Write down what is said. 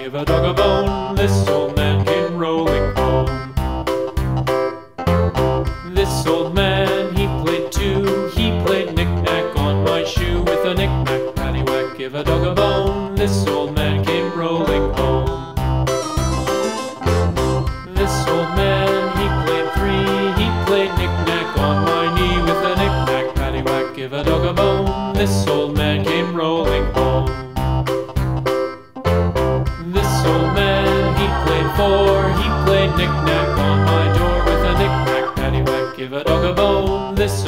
give a dog a bone. This old man came rolling home. This old man, he played too. He played knick-knack on my shoe. With a knick-knack, paddywhack, give a dog a bone. This old man came rolling home. This old man, he played three. He played knick-knack on my knee. With a knick-knack, paddywhack, give a dog a bone. This old man came rolling home. This old man, he played four. He played knick-knack on my door. With a knick-knack, paddywhack, give a dog a bone. This